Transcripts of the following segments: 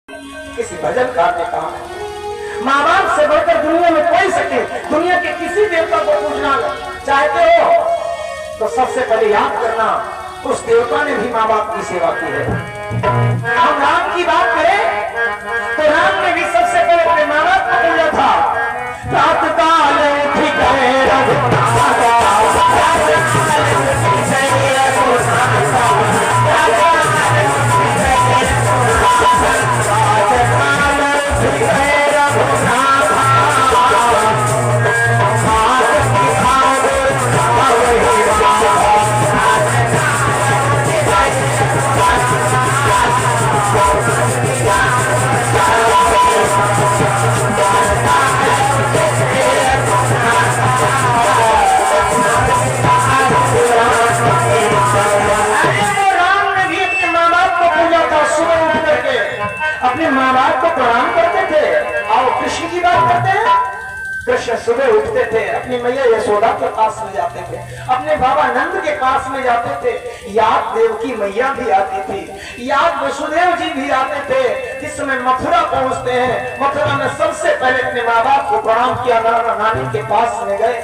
किसी भजनकार ने कहा, माँ बाप से बढ़कर दुनिया में कोई शक्ति, दुनिया के किसी देवता को पूजना चाहते हो तो सबसे पहले याद करना उस देवता ने भी माँ बाप की सेवा की है। हम राम की बात करें तो राम ने भी सबसे पहले अपने माँ बाप को पूजा था। रात काल उठ गए रघुनाथा, अपने माँ बाप को प्रणाम करते थे। आओ कृष्ण की बात करते हैं। कृष्ण सुबह उठते थे, अपनी मैया यशोदा के पास में जाते थे, अपने बाबा नंद के पास में जाते थे, याद देवकी मैया भी आती थी, याद वसुदेव जी भी आते थे। जिस समय मथुरा पहुंचते हैं, मथुरा में सबसे पहले अपने माँ बाप को प्रणाम किया, नाना नानी के पास में गए।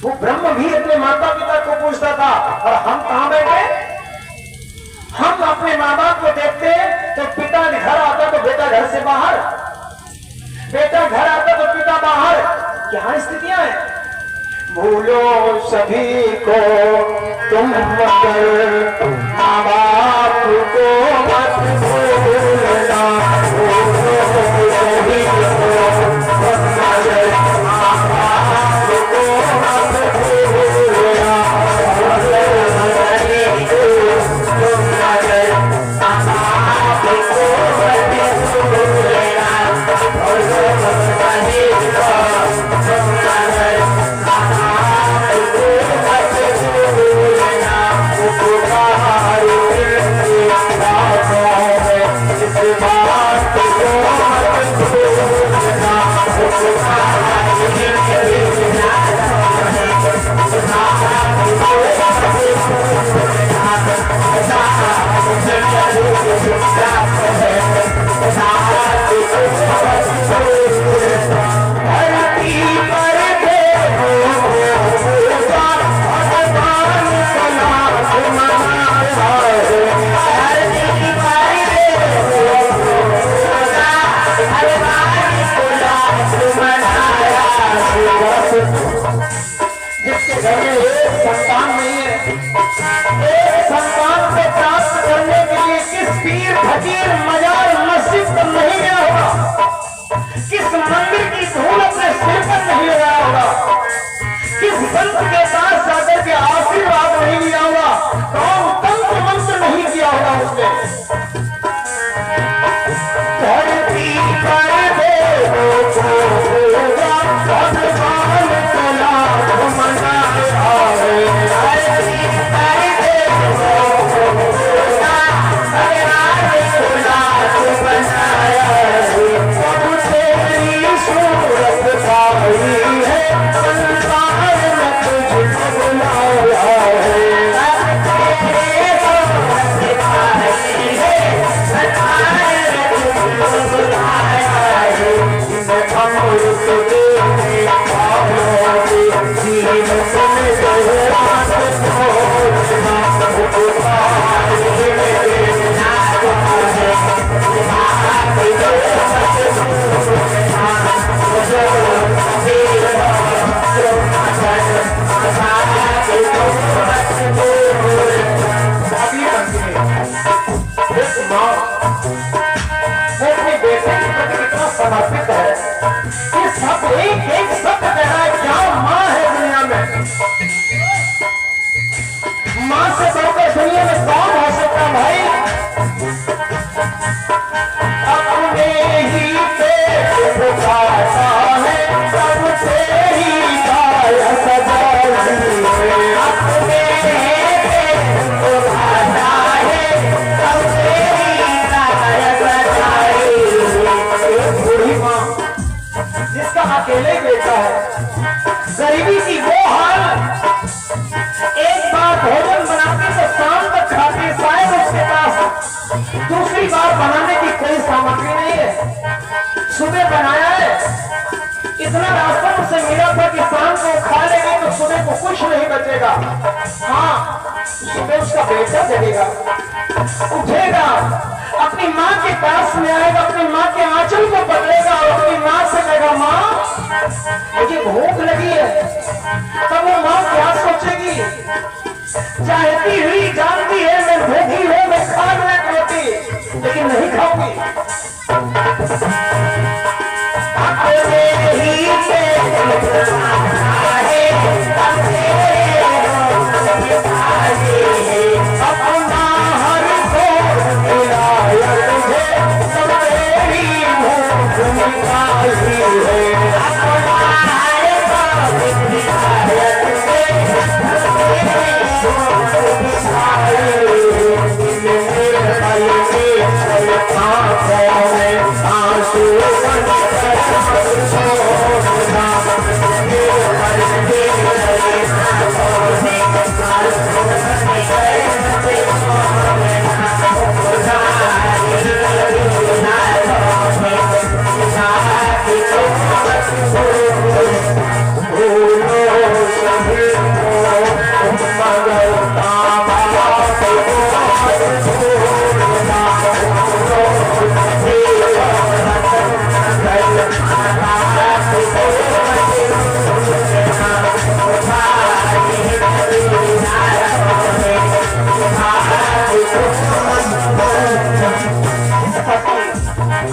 वो ब्रह्म भी अपने माता पिता को पूछता था, और हम कहाँ बैठे? हम अपने माँ बाप को देखते हैं तो पिता घर आता तो बेटा घर से बाहर, बेटा घर आता तो पिता बाहर। क्या स्थितियां हैं? भूलो सभी को तुम मगर माँ बाप को मत भूलना, भूलो सभी को तुम मगर माँ बाप को मत भूलना, समर्पित है। ये सब एक सत्य कह रहा है, क्या माँ है दुनिया में? माँ से बढ़कर दुनिया में कौन हो सकता भाई? अपने ही पेट पुकारता है, सबसे ही काया सजाई है। अपने पेट पुकारता है, सबसे ही काया कुछ नहीं बचेगा। हाँ, सुबह उसका बेटा जगेगा, उठेगा, अपनी माँ के पास में आएगा, अपनी माँ के आंचल को पकड़ेगा और अपनी माँ से कहेगा, माँ मुझे भूख लगी है। तब वो माँ क्या सोचेगी? चाहती हुई जानती है मैं भूखी हूँ, मैं खा लूं एक रोटी, लेकिन नहीं खाऊंगी। अपना हर को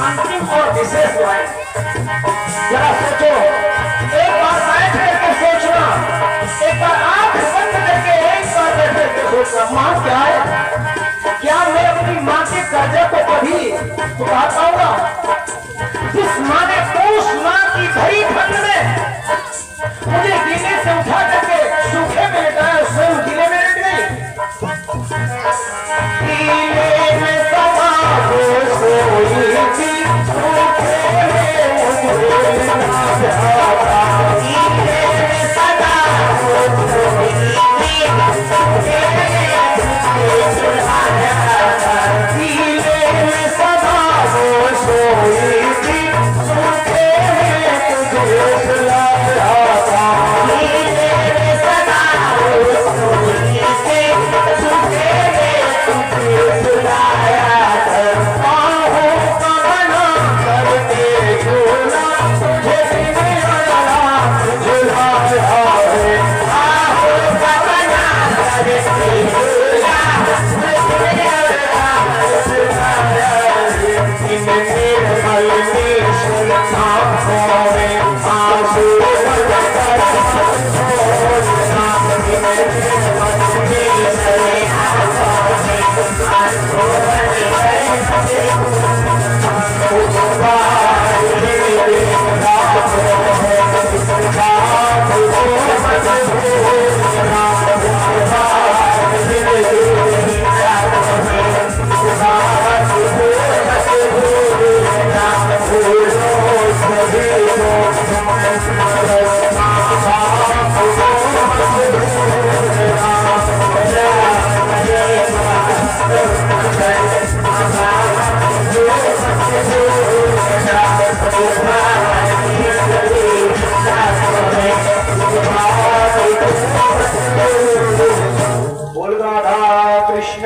अंतिम और विशेष लाइन जरा सोचो, एक बार बैठ करके सोचना, एक बार आंख बंद करके एक बार बैठ करके सोचना, माँ क्या है? क्या मैं अपनी माँ के कर्जा को कभी चुका पाऊंगा? जिस माँ ने उस माँ की भरी ठंड में मुझे गीले से उठा करके सूखे में लेटाया, स्वयं गीले में लेट गई। गीले में समा सोई थी,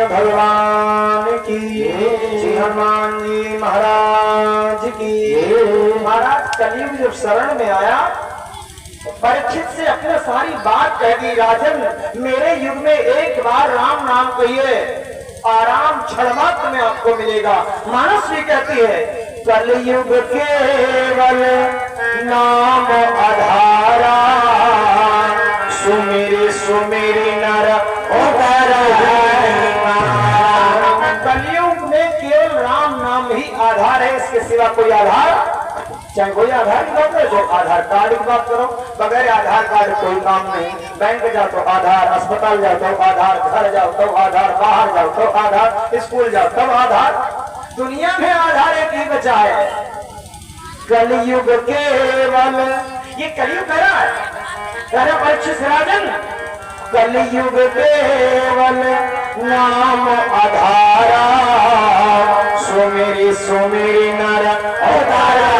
भगवान की, श्री हनुमान जी महाराज की। महाराज कलयुग जब शरण में आया, परीक्षित से अपने सारी बात कह दी। राजन, मेरे युग में एक बार राम नाम कहिए, आराम क्षण मात्र में आपको मिलेगा। मानस भी कहती है, कलयुग केवल नाम आधारा, सुमेरी सुमेरी नर उधर है। कलयुग में केवल राम नाम ही आधार है, इसके सिवा कोई आधार, चाहे कोई आधार की बात करो, आधार कार्ड की बात करो, बगैर आधार कार्ड कोई काम नहीं। बैंक जाओ तो आधार, अस्पताल जाओ तो आधार, घर जाओ तो आधार, बाहर जाओ तो आधार, स्कूल जाओ तब आधार। दुनिया में आधार एक ही बचा है, कलयुग केवल। ये कलयुग कह रहा है, कह रहा परीक्षित राजन, कलयुग केवल नाम आधारा, सुमेरी सुमेरी नर उधारा।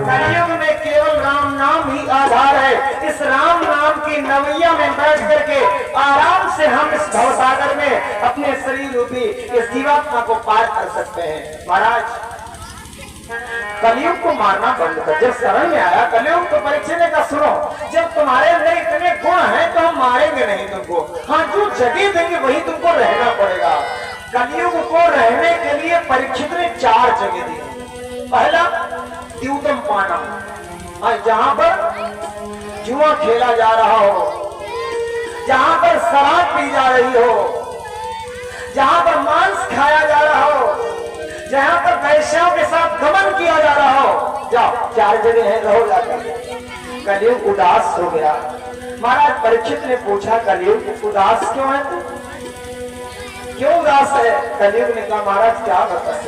कलयुग में केवल राम नाम ही आधार है। इस राम नाम की नवैया में बैठ करके आराम से हम इस भवसागर में अपने शरीर रूपी इस जीवात्मा को पार कर सकते हैं। महाराज कलयुग को मारना बंद कर। जब शरण में आया कलयुग तो परीक्षा ने कहा सुनो, जब तुम्हारे अंदर इतने गुण हैं तो हम मारेंगे नहीं तुमको, हाँ जो जगह देंगे वही तुमको रहना पड़ेगा। कलयुग को रहने के लिए परीक्षित ने 4 जगह दी। पहला द्यूतम पानम, जहां पर जुआ खेला जा रहा हो, जहां पर शराब पी जा रही हो, जहां पर मांस खाया जा रहा हो, जहां पर वैश्यों के साथ गमन किया जा रहा हो, जाओ 4 जगह है, रहो जाकर। कलयुग उदास हो गया। महाराज परीक्षित ने पूछा कलयुग उदास क्यों है तू, क्यों उदास है? कलयुग ने कहा महाराज क्या बताएं,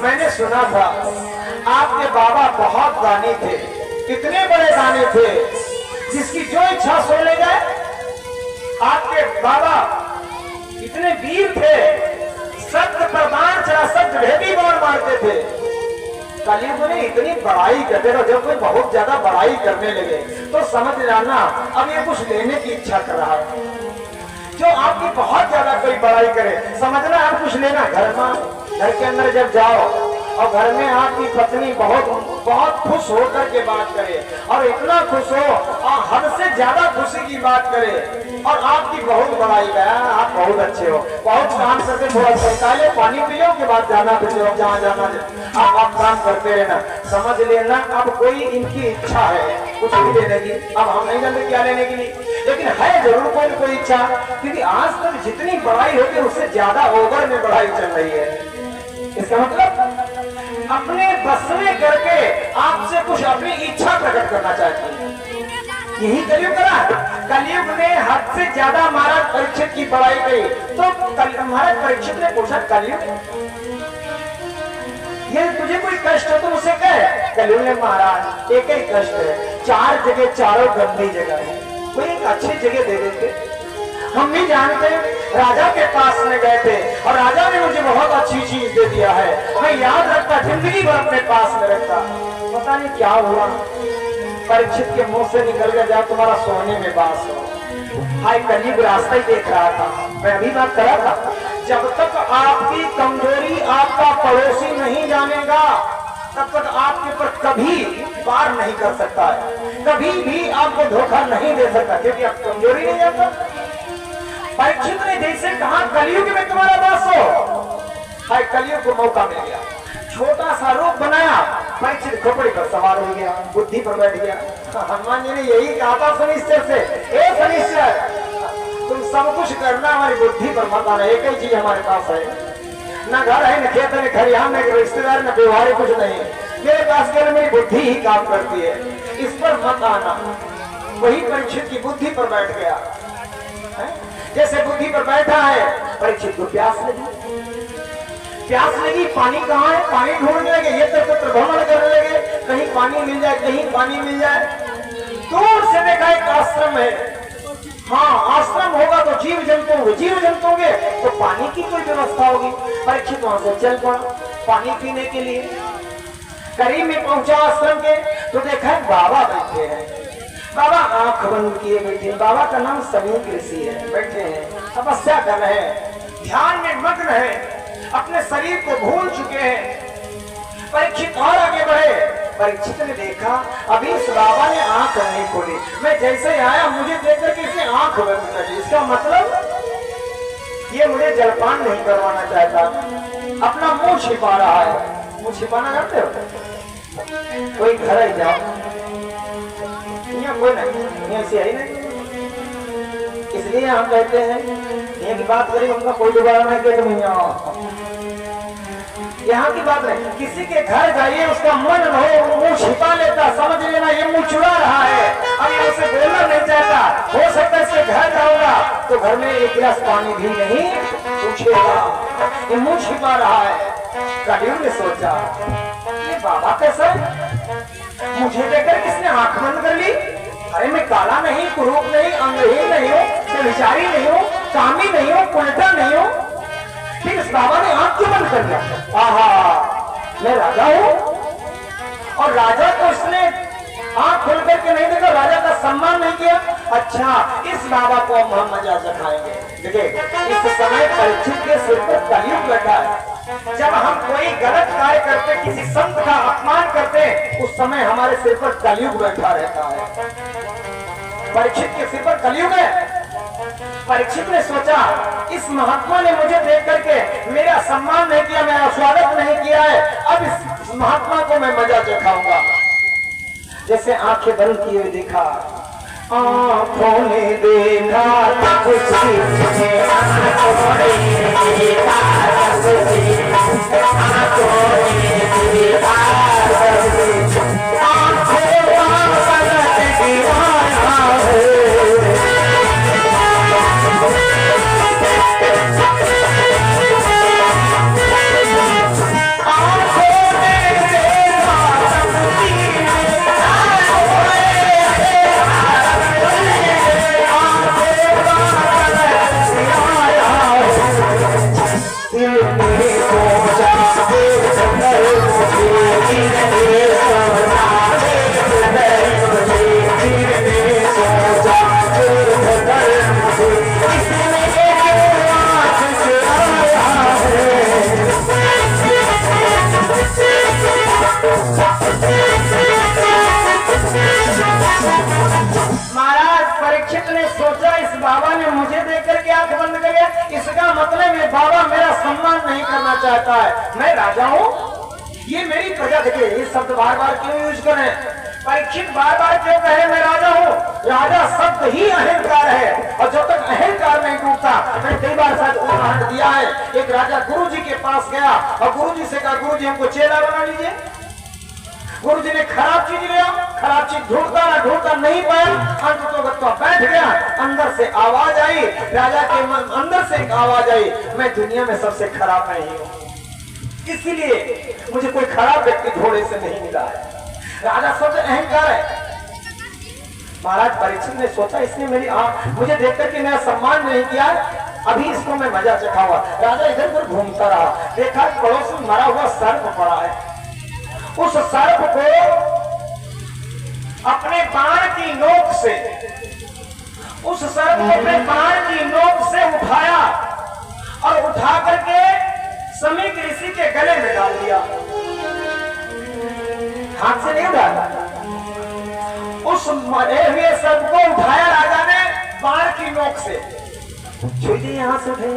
मैंने सुना था आपके बाबा बहुत दानी थे, इतने बड़े दानी थे जिसकी जो इच्छा सो ले जाए। आपके बाबा इतने वीर थे, सत्य प्रदान चला सत्य भेदी बाण मारते थे। कलयुग ने इतनी बड़ाई करते थे, जब कोई बहुत ज्यादा बड़ाई करने लगे तो समझ जाना अब ये कुछ लेने की इच्छा कर रहा है। जो आपकी बहुत ज्यादा कोई बड़ाई करे समझना आप कुछ लेना। घर के अंदर जब जाओ और घर में आपकी पत्नी बहुत खुश होकर के बात करे और इतना खुश हो और हद से ज्यादा खुशी की बात करे और आपकी बहुत बड़ाई है, आप बहुत अच्छे हो, बहुत काम करके थोड़ा पहले पानी पियो के बाद जाना फिर जहाँ जाना आप काम करते रहना। समझ लेना अब कोई इनकी इच्छा है कुछ भी लेने की, अब हम नहीं जानते क्या लेने के लिए, लेकिन है जरूर कोई इच्छा, क्योंकि आज तक जितनी बड़ाई होती है उससे ज्यादा ओवर में बड़ाई चल रही है। इसका मतलब अपने बस में करके आपसे कुछ अपनी इच्छा प्रकट करना चाहती है। यही कलयुग करा। कलयुग ने हद से ज्यादा महाराज परीक्षित की बड़ाई की तो महाराज परीक्षित ने पूछा कलयुग ये तुझे कोई कष्ट हो तो मुझसे कह। कलयुग ने महाराज एक ही कष्ट है, 4 जगह चारों गंदी जगह है, कोई एक अच्छी जगह दे देते। हम भी जानते राजा के पास में गए थे और राजा ने मुझे बहुत अच्छी चीज दे दिया है, मैं याद रखता जिंदगी भर अपने पास में रखता। पता नहीं क्या हुआ परीक्षित के मुंह से निकल गया जा तुम्हारा सोने में बास हो। हाय कलयुग रास्ता ही देख रहा था, मैं अभी बात कर रहा था, जब तक आपकी कमजोरी आपका पड़ोसी नहीं जानेगा तब तक आपके ऊपर कभी वार नहीं कर सकता है, कभी भी आपको धोखा नहीं दे सकता, क्योंकि आप कमजोरी नहीं जानता। परीक्षित ने जैसे कहा कलयुग में तुम्हारा वास हो, हाय कलयुग को मौका मिल गया, छोटा सा रूप बनाया, परीक्षित खोपड़ी पर सवार हो गया, बुद्धि पर बैठ गया। हनुमान जी ने यही कहा था शनिश्चर से, ए शनिश्चर तुम सब कुछ करना हमारी बुद्धि पर मत आना, एक ही चीज हमारे पास है, न घर है न खेत न खरियान न रिश्तेदार न व्यवहार कुछ नहीं, मेरे पास केवल मेरी बुद्धि ही काम करती है, इस पर मत आना। वही परीक्षित की बुद्धि पर बैठ गया है? जैसे बुद्धि पर बैठा है परीक्षित को प्यास लगी, पानी कहाँ है, पानी ढूंढने लगे, ये तो भ्रमण करने लगे, कहीं पानी मिल जाए, कहीं पानी मिल जाए। दूर से देखा एक आश्रम है, हाँ आश्रम होगा तो जीव जंतु होंगे तो पानी की कोई व्यवस्था होगी। परीक्षित वहां से चल पड़ा पानी पीने के लिए। करीब में पहुंचा आश्रम के तो देखा बाबा बैठे हैं, बाबा आंख बंद किए बैठे, बाबा का नाम समीक ऋषि है, बैठे हैं तपस्या कर रहे हैं, ध्यान में मग्न है, अपने शरीर को भूल चुके हैं। परीक्षित और आगे बढ़े, परीक्षित ने देखा अभी इस बाबा ने आंख नहीं खोली, मैं जैसे आया मुझे देखकर कि इसने आंख बंद कर ली, इसका मतलब ये मुझे जलपान नहीं करवाना चाहता, अपना मुंह छिपा रहा है। मुंह छिपाना जानते हो, कोई घर ही जाओ कोई नहीं ऐसे है नहीं, इसलिए हम कहते हैं यहाँ की बात करें उनका कोई दोबारा नहीं कहते नहीं, यहाँ की बात नहीं, किसी के घर जाइए उसका मन हो मुंह छिपा लेता, समझ लेना ये मुंह चुरा रहा है, अब ये उसे बोलना नहीं चाहता, हो सकता है इसके घर जाऊंगा तो घर में एक गिलास पानी भी नहीं पूछेगा, ये मुंह छिपा रहा है। कलयुग ने सोचा ये बाबा कैसा मुझे देखकर किसने आंख बंद कर ली, अरे मैं काला नहीं, कुरूप नहीं, अंगहीन नहीं हूँ, विचारी नहीं हूँ, कामी नहीं हूँ, उल्टा नहीं हूँ, फिर इस बाबा ने आंख क्यों बंद कर दिया? आहा मैं राजा हूँ, और राजा को इसने आंख खोल करके नहीं देखा, राजा का सम्मान नहीं किया। अच्छा, इस बाबा को अब हम मजा चखाएंगे। देखिए, इस समय परीक्षित के सिर पर कलयुग बैठा है। जब हम कोई गलत कार्य करते, किसी संत का अपमान करते, उस समय हमारे सिर पर कलयुग बैठा रहता है। परीक्षित के सिर पर कलयुग है। परीक्षित ने सोचा, इस महात्मा ने मुझे देख करके मेरा सम्मान नहीं किया, मेरा स्वागत नहीं किया है, अब इस महात्मा को मैं मजा चखाऊंगा। जैसे आंखें बंद किए हुए देखा, आंखों ने देखा कुछ बाबा मेरा सम्मान नहीं करना चाहता है, मैं राजा हूँ, ये मेरी प्रजा। देखिए, ये शब्द बार बार क्यों यूज करें? परीक्षित बार बार क्यों कहे मैं राजा हूँ? राजा शब्द ही अहंकार है, और जब तक अहंकार नहीं टूटता, मैंने कई बार शायद उदाहरण दिया है। एक राजा गुरु जी के पास गया और गुरु जी से कहा, गुरु जी हमको चेला बना लीजिए। गुरु जी ने खराब चीज लिया, खराब चीज ढूंढता नहीं पाया, अंत तो बैठ गया। अंदर से आवाज आई, राजा के अंदर से एक आवाज आई, मैं दुनिया में सबसे खराब नहीं हूँ, इसीलिए मुझे कोई खराब व्यक्ति घोड़े से नहीं मिला है। राजा सबसे अहंकार है। महाराज परीक्षित ने सोचा, इसने मेरी मुझे देख करके मेरा सम्मान नहीं किया, अभी इसको मैं मजा चखाऊंगा। राजा इधर उधर घूमता रहा, देखा पड़ोस में मरा हुआ सर्प पड़ा है। उस सर्प को अपने बाण की नोक से, उस सर्प को अपने बाण की नोक से उठाया और उठा करके समीक ऋषि के गले में डाल दिया। हाथ से नहीं उठाया, उस मरे हुए सर्प को उठाया राजा ने बाण की नोक से। छुई यहां से उठे,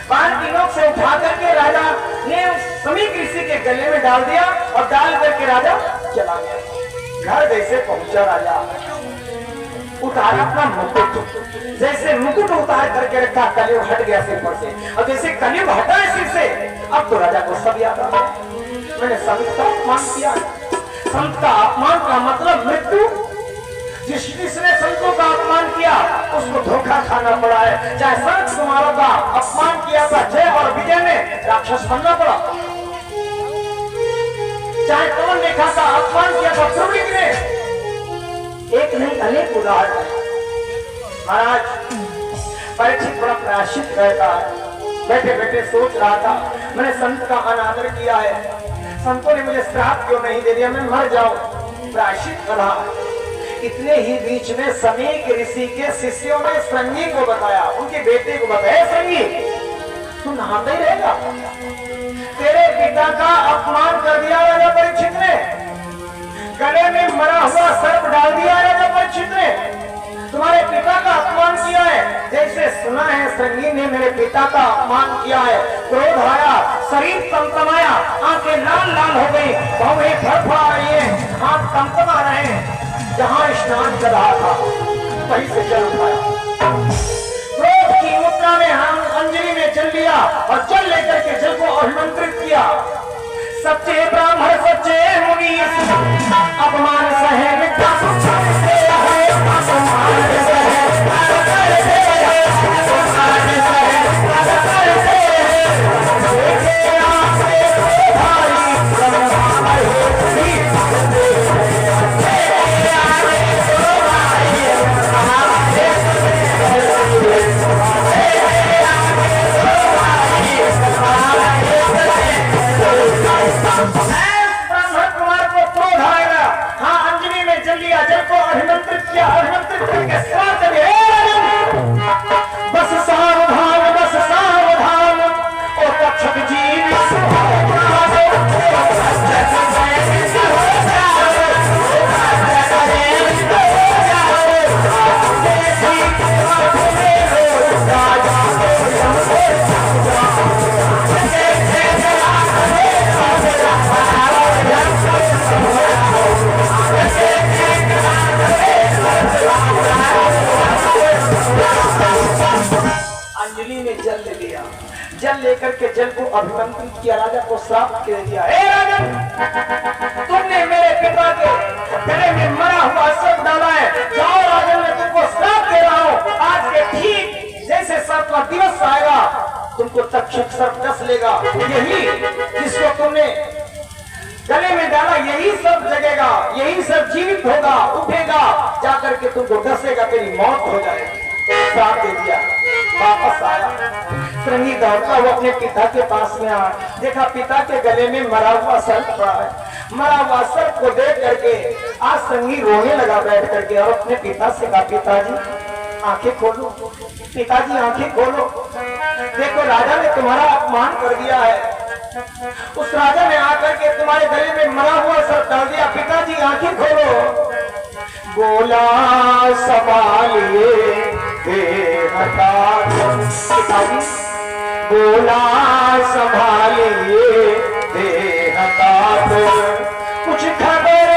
बाण की नोक से उठा करके राजा ने समीक ऋषि के गले में डाल दिया और डाल करके राजा चला गया। घर जैसे पहुंचा राजा, उतारा अपना मुकुट, जैसे मुकुट उतार करके रखा, कलयुग हट गया सिर पर से। और जैसे कलयुग हटा है सिर से, अब तो राजा को सब याद आ गया, मैंने संत का अपमान किया। संत का अपमान का मतलब मृत्यु। जिसने संतों का अपमान किया उसको धोखा खाना पड़ा है। चाहे संत कुमारों का अपमान किया था जय और विजय में, राक्षस बनना पड़ा। चाहे पवन लेखा का अपमान किया था ध्रुविक ने, एक नहीं अनेक उदाहरण है। महाराज परीक्षित बड़ा प्रायश्चित रहता है, बैठे बैठे सोच रहा था, मैंने संत का अनादर किया है, संतों ने मुझे श्राप क्यों नहीं दे दिया, मैं मर जाऊं। प्रायश्चित करा। इतने ही बीच में समीक ऋषि के शिष्यों ने संगी को बताया, उनके बेटे को बताया, संगी तू नहाता ही रहेगा, तेरे पिता का अपमान कर दिया राजा परीक्षित ने, गले में मरा हुआ सर्प डाल दिया राजा परीक्षित ने, तुम्हारे पिता का अपमान किया है। जैसे सुना है संगी ने मेरे पिता का अपमान किया है, क्रोध आया, शरीर तमतमाया, आंखें लाल लाल हो गई, भौहें फड़फड़ा रही है, हाथ तमतमा रहे हैं। जहां स्नान कर रहा था वहीं से जल उठाया, क्रोध की मुद्रा में हम अंजलि में जल लिया और जल लेकर के जल को अभिमंत्रित किया। सच्चे ब्राह्मण सच्चे मुनि अपमान सहे Hey! को श्राप दे दिया, हे राजन, तुमने मेरे पिता के गले में मरा हुआ सर्प डाला है। जाओ राजन, मैं तुमको श्राप दे रहा हूँ। आज के ठीक जैसे सर्प का दिवस आएगा, तुमको तक्षक सर्प डस लेगा। यही जिसको तुमने गले में डाला, यही सब जगेगा, यही सब जीवित होगा, उठेगा, जाकर के तुमको डसेगा, तेरी मौत हो जाएगी। श्राप दे दिया। वापस आया, श्रृंगी दौड़ता हुआ अपने पिता के पास में आया, देखा पिता के गले में मरा हुआ सर्प पड़ा है। मरा हुआ सर्प को देख करके आज श्रृंगी रोने लगा बैठ करके, और अपने पिता से कहा, पिताजी आंखें खोलो, पिताजी आंखें खोलो, देखो राजा ने तुम्हारा अपमान कर दिया है। उस राजा ने आकर के तुम्हारे गले में मरा हुआ सर्प डाल दिया। पिताजी आंखें खोलो। बोला संभालिए पिताजी, बोला संभालिए बेहताब, कुछ खबर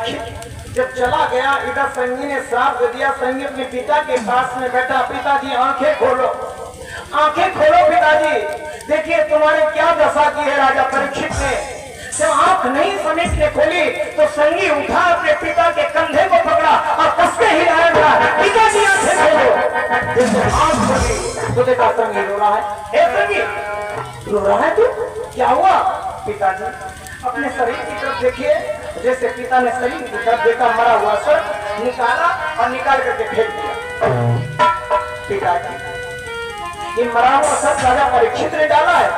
कीजिए जब चला गया, इधर संगी ने श्राप दे दिया। संगी अपने पिता के पास में बैठा, पिताजी आंखें खोलो, आंखें खोलो पिताजी, देखिए तुम्हारे क्या दशा की है। राजा परीक्षित ने जब आंख नहीं समेटने खोली तो संगी उठा, अपने पिता के कंधे को पकड़ा और कस के हिलाया गया, पिताजी आंखें खोलो। जैसे आंख खोली तो देखा संगी रो रहा है। हे संगी, रो रहा है तू, क्या हुआ? पिताजी अपने शरीर की तरफ देखिए। जैसे पिता ने शरीर की तरफ देखा, मरा हुआ सर्प निकाला और निकाल करके फेंक दिया। पिताजी, ये मरा हुआ सर्प राजा परीक्षित ने डाला है,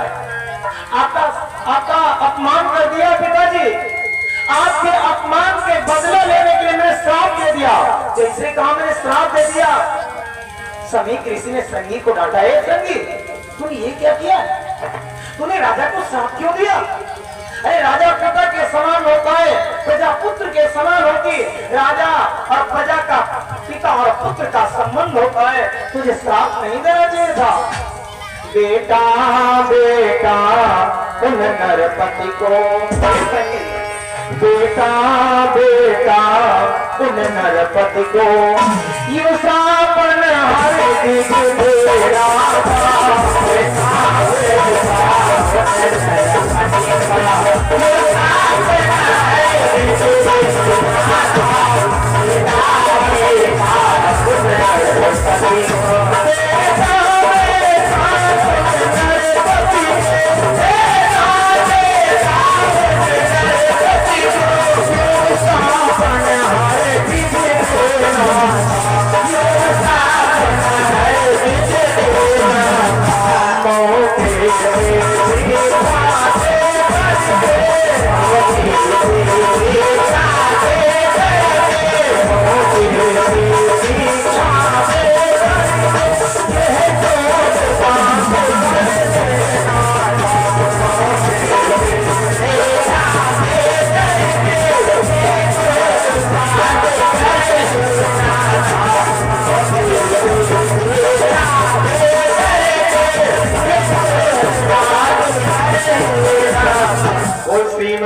आपका अपमान कर दिया। पिताजी, आपके अपमान के बदला लेने के लिए मैंने श्राप दे दिया। जैसे कहा मैंने श्राप दे दिया, सभी ऋषि ने संगी को डांटा, है संगी तूने ये क्या किया? तूने राजा को श्राप क्यों दिया? अरे राजा पिता के समान होता है, प्रजा पुत्र के समान होती। राजा और प्रजा का, पिता और पुत्र का संबंध होता है, तुझे श्राप नहीं देना चाहिए था। बेटा बेटा उन नरपति को, बेटा बेटा उन नरपति को, यू श्राप हर दिग तेरा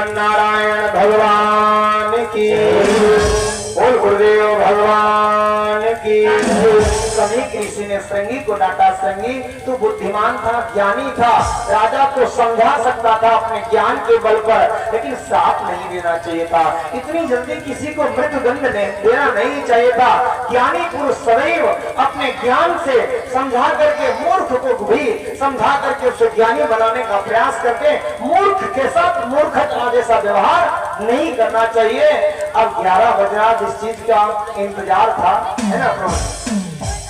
नारायण भगवान की, बोल गुरुदेव भगवान की। सभी ऋषि ने अपने श्रृंगी को डांटा, श्रृंगी तू बुद्धिमान था, ज्ञानी था, राजा को समझा सकता था अपने ज्ञान के बल पर, लेकिन साथ नहीं देना चाहिए था। इतनी जल्दी किसी को मृत्युदंड देना नहीं चाहिए था। ज्ञानी पुरुष सदैव अपने ज्ञान से समझा करके, मूर्ख को भी समझा करके उसे ज्ञानी बनाने का प्रयास करके, मूर्ख के साथ मूर्खता जैसा व्यवहार नहीं करना चाहिए। अब 11 बजना जिस चीज का इंतजार था, है ना प्रभु,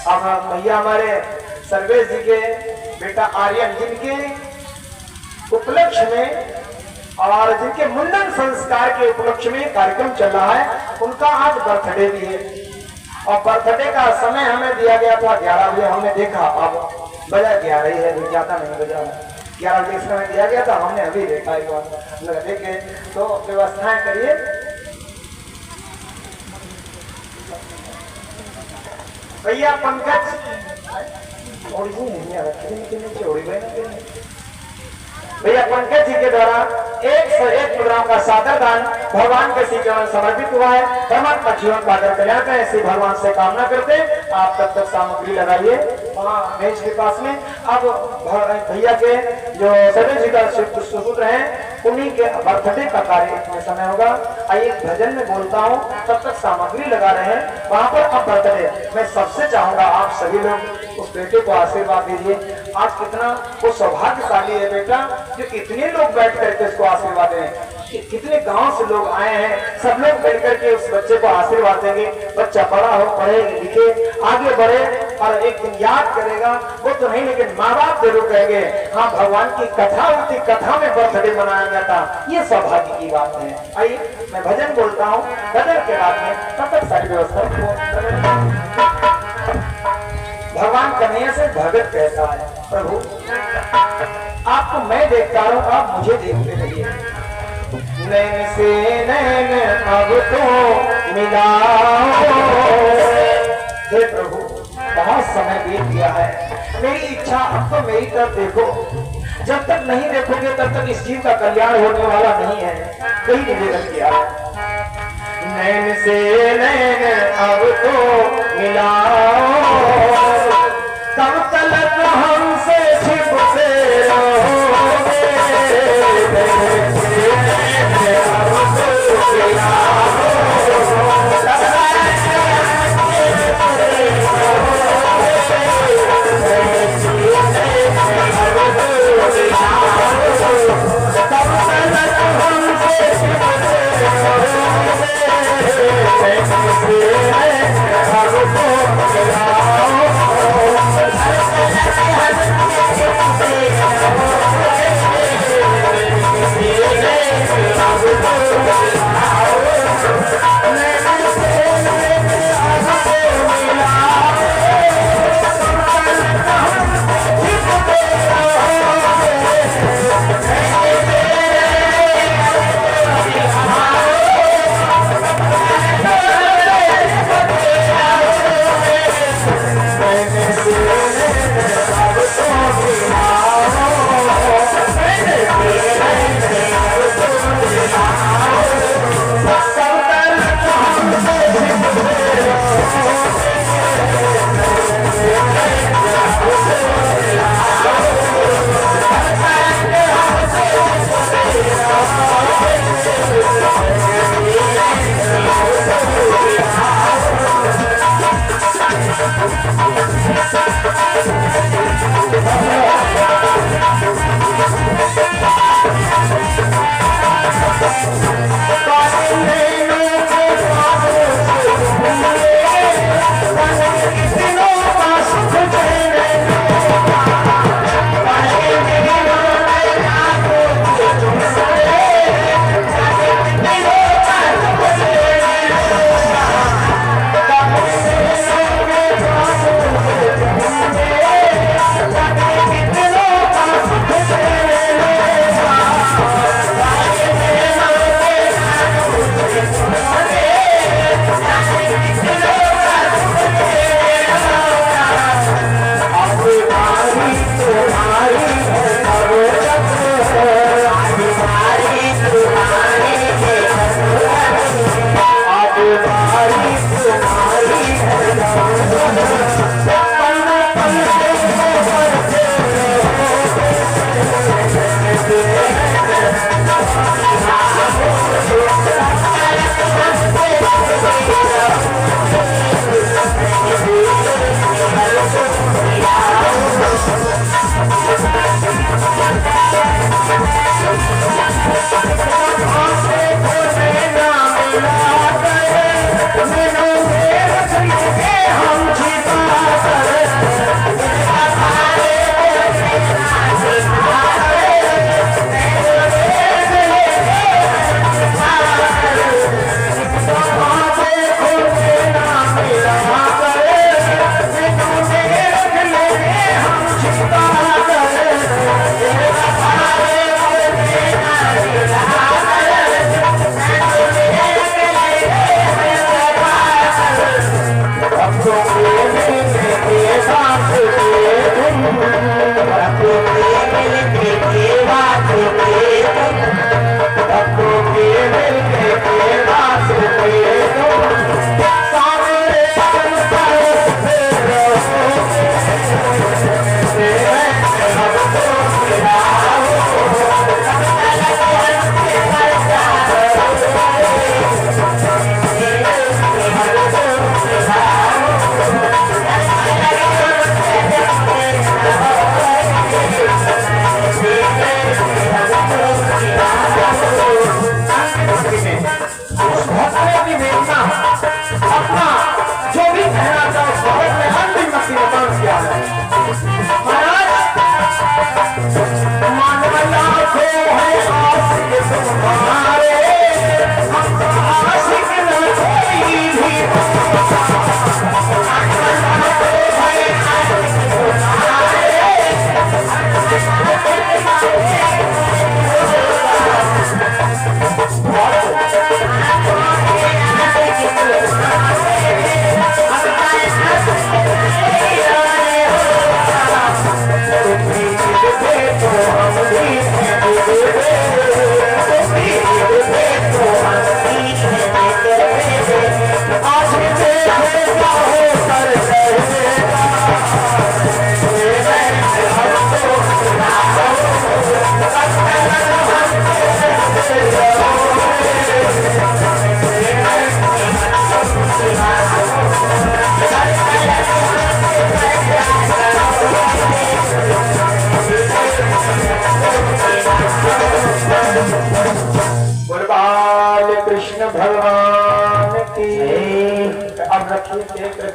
अब भैया हमारे सर्वेश जी के बेटा आर्यन, जिनके उपलक्ष्य में और जिनके मुंडन संस्कार के उपलक्ष्य में कार्यक्रम चल रहा है, उनका आज बर्थडे भी है। और बर्थडे का समय हमें दिया गया था 11 बजे, हमने देखा अब बजा 11 ही है, ज्यादा नहीं बजा, 11 बजे समय दिया गया था, हमने अभी देखा एक बार देखे। तो व्यवस्थाएं करिए। भैया पंकज भैया पंकज जी के द्वारा 101 मुद्राओं का सादर दान भगवान के श्री चरण समर्पित हुआ है। परमात्मा जीवन का आदर कल्याण करें, ऐसे भगवान से कामना करते। आप तब तक सामग्री लगाइए वहाँ मेज के पास में। अब भैया के जो सर्वेश जी का सुपुत्र हैं, उन्हीं के बर्थडे का कार्य इतने समय होगा। आइए भजन में बोलता हूँ, तब तक सामग्री लगा रहे हैं वहां पर। अब बर्थडे मैं सबसे चाहूंगा आप सभी लोग उस बेटे को आशीर्वाद दीजिए। आज कितना वो सौभाग्यशाली है बेटा, जो इतने लोग बैठ करके उसको आशीर्वाद दें। कितने गांव से लोग आए हैं, सब लोग मिल करके उस बच्चे को आशीर्वाद देंगे। बच्चा बड़ा हो, पढ़े लिखे, आगे बढ़े और एक दिन याद करेगा, वो तो नहीं लेकिन माँ बाप जरूर कहेंगे हाँ भगवान की कथा होती, कथा में बर्थडे मनाया गया था। ये सौभाग्य की बात है। आइए मैं भजन बोलता हूँ, भजन के बाद में तब तक सारी व्यवस्था। भगवान कन्हैया से भगत कहता है, प्रभु आपको मैं देखता हूँ, आप मुझे देखते रहिए। नैन से नैन अब तो मिलाओ, हे प्रभु बहुत समय बीत गया है, मेरी इच्छा अब तो मेरी तरफ देखो। जब तक नहीं देखोगे तब तक इस जीव का कल्याण होने वाला नहीं है। कहीं निवेदन किया है, नैन से नैन अब तो मिलाओ, तब तलक हमसे छिपते रहोगे।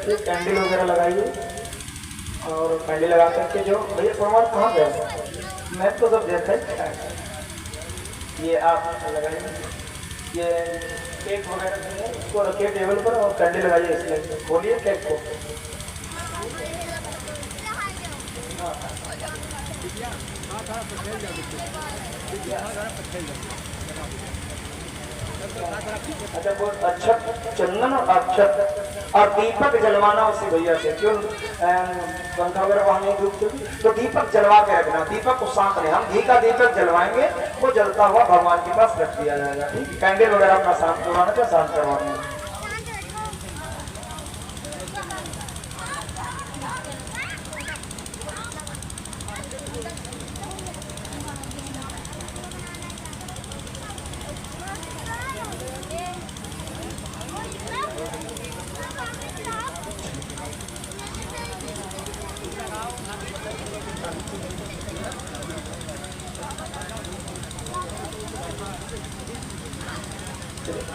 रखिए, कैंडल वगैरह लगाइए। और कैंडल लगा करके जो भैया प्रमाण कहाँ गए, मैं तो सब देखा ही क्या है। ये आप लगाइए, ये केक वगैरह इसको रखिए टेबल पर और कैंडल लगाइए इसमें, खोलिए केक को। अच्छा वो अक्षत, चंदन और अक्षत और दीपक जलवाना उसी भैया से, क्यों पंखा वगैरह वहां नहीं डूबते, तो दीपक जलवा के रखना, दीपक को साथ में हम घी का दीपक जलवाएंगे, वो जलता हुआ भगवान के पास रख दिया जाएगा। ठीक है, कैंडल वगैरह अपना शांत करवाना था, शांत करवाना।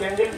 कैंडल